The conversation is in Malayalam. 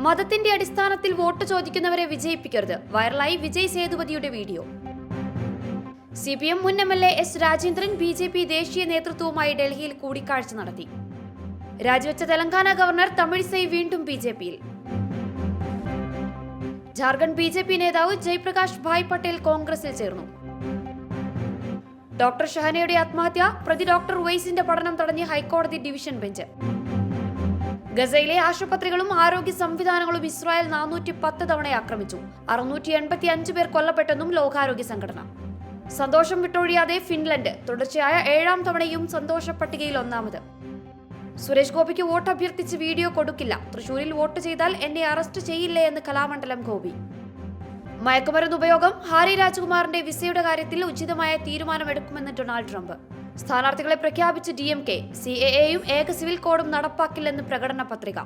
മതത്തിന്റെ അടിസ്ഥാനത്തിൽ വോട്ട് ചോദിക്കുന്നവരെ വിജയിപ്പിക്കരുത്. വൈറലായി വിജയ് സേതുപതിയുടെ വീഡിയോ. CPM മുൻ MLA S രാജേന്ദ്രൻ BJP ദേശീയ നേതൃത്വവുമായി ഡൽഹിയിൽ കൂടിക്കാഴ്ച നടത്തി. രാജിവെച്ച തെലങ്കാന ഗവർണർ തമിഴിസൈ വീണ്ടും BJPയിൽ. ജാർഖണ്ഡ് BJP നേതാവ് ജയ്പ്രകാശ് ഭായ് പട്ടേൽ കോൺഗ്രസിൽ ചേർന്നു. ഡോക്ടർ ഷഹനയുടെ ആത്മഹത്യ പ്രതി ഡോക്ടർ ഉവൈസിന്റെ പഠനം തടഞ്ഞ് ഹൈക്കോടതി ഡിവിഷൻ ബെഞ്ച്. ഗസയിലെ ആശുപത്രികളും ആരോഗ്യ സംവിധാനങ്ങളും ഇസ്രായേൽ 410 തവണ ആക്രമിച്ചു. 685 പേർ കൊല്ലപ്പെട്ടെന്നും ലോകാരോഗ്യ സംഘടന. സന്തോഷം വിട്ടൊഴിയാതെ ഫിൻലൻഡ് തുടർച്ചയായ 7ാം തവണയും സന്തോഷ പട്ടികയിൽ ഒന്നാമത്. സുരേഷ് ഗോപിക്ക് വോട്ട് അഭ്യർത്ഥിച്ച് വീഡിയോ കൊടുക്കില്ല. തൃശൂരിൽ വോട്ട് ചെയ്താൽ എന്നെ അറസ്റ്റ് ചെയ്യില്ലേ എന്ന് കലാമണ്ഡലം ഗോപി. മയക്കുമരുന്ന് ഉപയോഗം ഹാരി രാജകുമാറിന്റെ വിസയുടെ കാര്യത്തിൽ ഉചിതമായ തീരുമാനമെടുക്കുമെന്ന് ഡൊണാൾഡ് ട്രംപ്. സ്ഥാനാർത്ഥികളെ പ്രഖ്യാപിച്ച് DMK. CAA യും ഏക സിവിൽ കോഡും നടപ്പാക്കില്ലെന്ന് പ്രകടന പത്രിക.